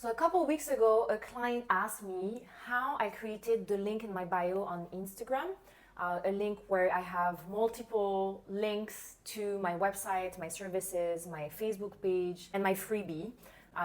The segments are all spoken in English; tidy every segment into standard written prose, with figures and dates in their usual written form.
So a couple of weeks ago, a client asked me how I created the link in my bio on Instagram, a link where I have multiple links to my website, my services, my Facebook page, and my freebie.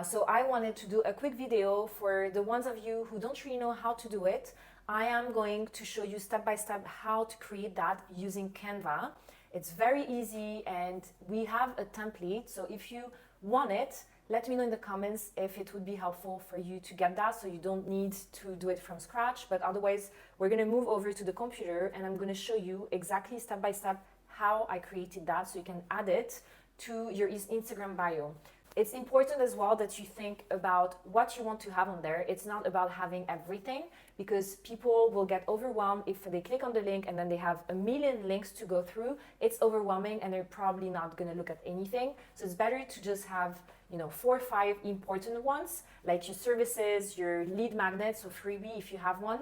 So I wanted to do a quick video for the ones of you who don't really know how to do it. I am going to show you step by step how to create that using Canva. It's very easy and we have a template. So if you want it, let me know in the comments if it would be helpful for you to get that so you don't need to do it from scratch. But otherwise, we're going to move over to the computer and I'm going to show you exactly step by step how I created that so you can add it to your Instagram bio. It's important as well that you think about what you want to have on there. It's not about having everything because people will get overwhelmed if they click on the link and then they have a million links to go through. It's overwhelming and they're probably not going to look at anything. So it's better to just have 4 or 5 important ones, like your services, your lead magnets or freebie if you have one,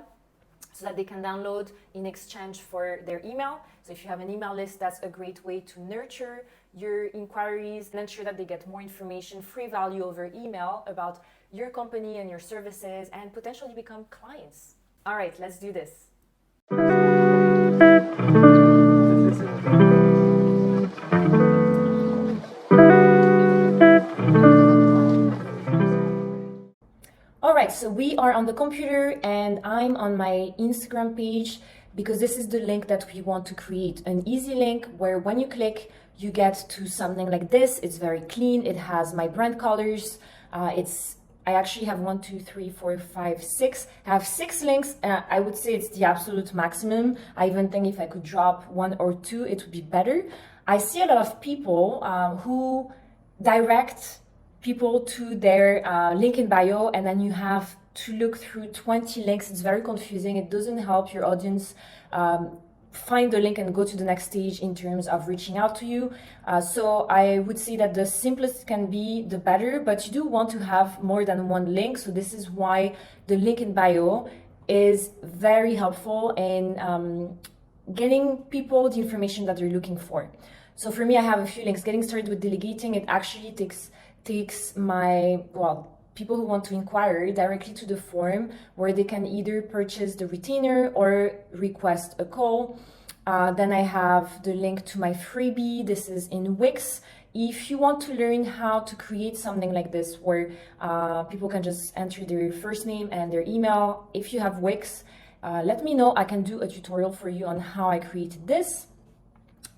so that they can download in exchange for their email. So if you have an email list, that's a great way to nurture your inquiries and ensure that they get more information, free value over email about your company and your services and potentially become clients. All right, let's do this. Alright, so we are on the computer and I'm on my Instagram page because this is the link that we want to create. An easy link where when you click, you get to something like this. It's very clean. It has my brand colors. I actually have 1, 2, 3, 4, 5, 6. I have 6 links. I would say it's the absolute maximum. I even think if I could drop 1 or 2, it would be better. I see a lot of people who direct people to their link in bio and then you have to look through 20 links. It's very confusing. It doesn't help your audience find the link and go to the next stage in terms of reaching out to you. So I would say that the simplest can be the better, but you do want to have more than 1 link. So this is why the link in bio is very helpful in getting people the information that they're looking for. So for me, I have a few links. Getting started with delegating, it actually takes my, people who want to inquire directly to the form where they can either purchase the retainer or request a call. Then I have the link to my freebie. This is in Wix. If you want to learn how to create something like this where people can just enter their first name and their email, if you have Wix, let me know. I can do a tutorial for you on how I created this.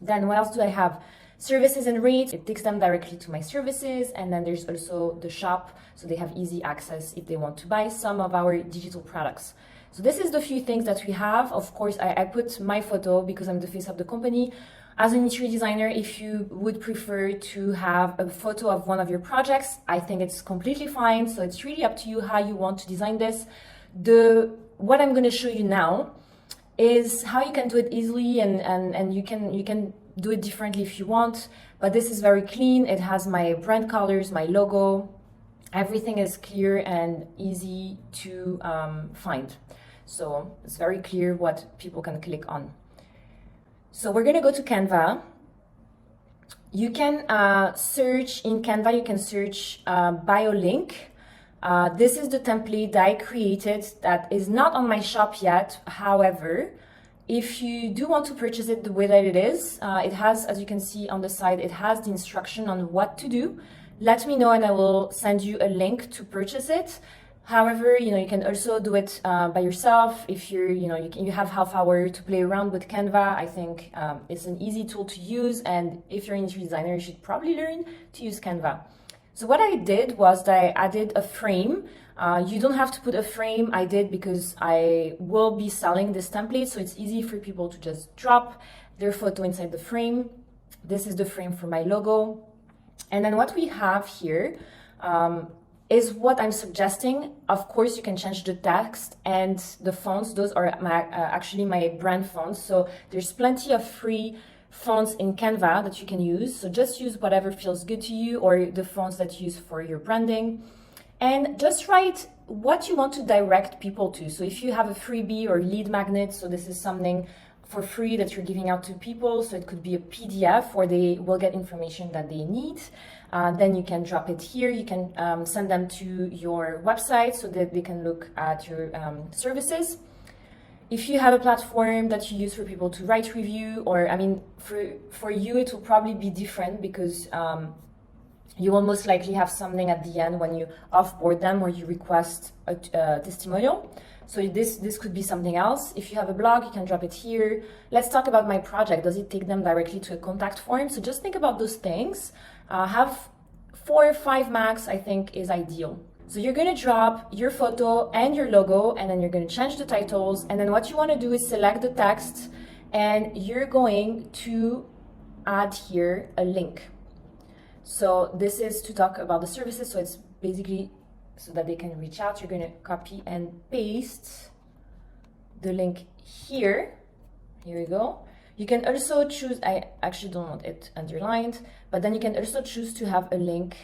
Then what else do I have? Services and rates, it takes them directly to my services. And then there's also the shop, so they have easy access if they want to buy some of our digital products. So this is the few things that we have. Of course, I put my photo because I'm the face of the company. As an interior designer, if you would prefer to have a photo of one of your projects, I think it's completely fine. So it's really up to you how you want to design this. What I'm going to show you now is how you can do it easily and you can do it differently if you want, but this is very clean. It has my brand colors, my logo. Everything is clear and easy to find. So it's very clear what people can click on. So we're going to go to Canva. You can search in Canva, you can search bio link. This is the template that I created that is not on my shop yet. However, if you do want to purchase it the way that it is, it has, as you can see on the side, it has the instruction on what to do. Let me know and I will send you a link to purchase it. However, you can also do it by yourself. If you have half hour to play around with Canva, I think it's an easy tool to use. And if you're an interior designer, you should probably learn to use Canva. So what I did was that I added a frame. You don't have to put a frame. I did because I will be selling this template, so it's easy for people to just drop their photo inside the frame. This is the frame for my logo. And then what we have here is what I'm suggesting. Of course, you can change the text and the fonts. Those are actually my brand fonts. So there's plenty of free fonts in Canva that you can use. So just use whatever feels good to you or the fonts that you use for your branding. And just write what you want to direct people to. So if you have a freebie or lead magnet, so this is something for free that you're giving out to people. So it could be a PDF where they will get information that they need. Then you can drop it here. You can send them to your website so that they can look at your services. If you have a platform that you use for people to write review, or I mean, for you, it will probably be different because you will most likely have something at the end when you offboard them or you request a testimonial. So this could be something else. If you have a blog, you can drop it here. Let's talk about my project. Does it take them directly to a contact form? So just think about those things. Have 4 or 5 max, I think, is ideal. So you're going to drop your photo and your logo, and then you're going to change the titles. And then what you want to do is select the text, and you're going to add here a link. So this is to talk about the services. So it's basically so that they can reach out. You're going to copy and paste the link here. Here we go. You can also choose, I actually don't want it underlined, but then you can also choose to have a link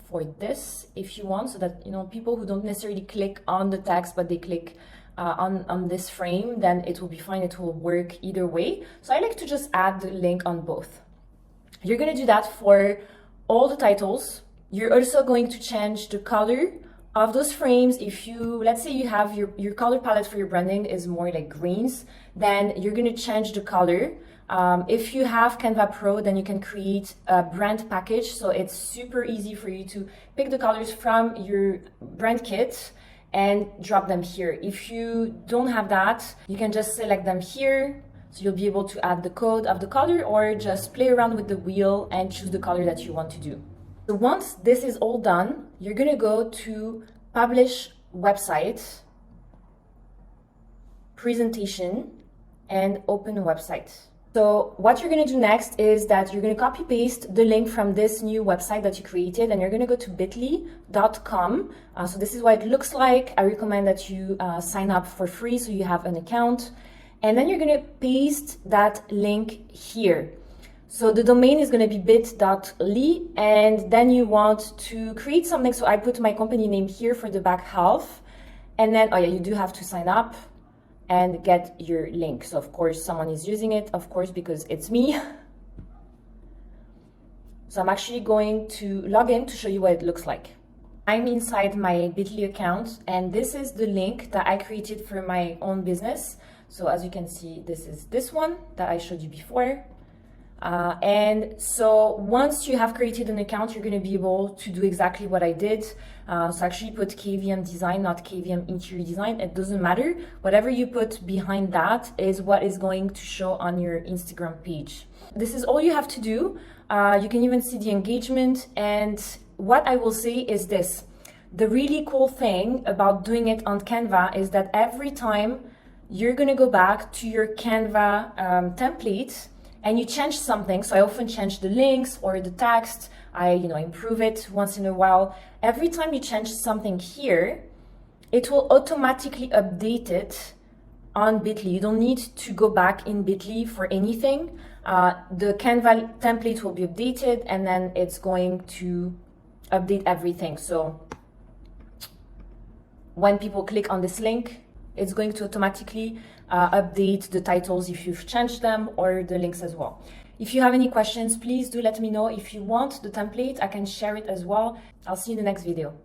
for this if you want, so that, you know, people who don't necessarily click on the text, but they click on this frame, then it will be fine. It will work either way. So I like to just add the link on both. You're going to do that for all the titles. You're also going to change the color of those frames. If you, let's say you have your color palette for your branding is more like greens, then you're going to change the color. If you have Canva Pro, then you can create a brand package. So it's super easy for you to pick the colors from your brand kit and drop them here. If you don't have that, you can just select them here. So you'll be able to add the code of the color or just play around with the wheel and choose the color that you want to do. So once this is all done, you're going to go to Publish Website, Presentation, and Open Website. So what you're going to do next is that you're going to copy paste the link from this new website that you created, and you're going to go to bit.ly.com. So this is what it looks like. I recommend that you sign up for free so you have an account. And then you're going to paste that link here. So the domain is going to be bit.ly, and then you want to create something. So I put my company name here for the back half. And then, oh yeah, you do have to sign up and get your link. So of course someone is using it, of course, because it's me. So I'm actually going to log in to show you what it looks like. I'm inside my Bitly account, and this is the link that I created for my own business. So as you can see, this is this one that I showed you before. And so once you have created an account, you're going to be able to do exactly what I did. So actually put KVM design, not KVM interior design. It doesn't matter. Whatever you put behind that is what is going to show on your Instagram page. This is all you have to do. You can even see the engagement. And what I will say is this. The really cool thing about doing it on Canva is that every time you're going to go back to your Canva template, and you change something. So I often change the links or the text. I improve it once in a while. Every time you change something here, it will automatically update it on Bitly. You don't need to go back in Bitly for anything. The Canva template will be updated, and then it's going to update everything. So when people click on this link, it's going to automatically update the titles if you've changed them, or the links as well. If you have any questions, please do let me know. If you want the template, I can share it as well. I'll see you in the next video.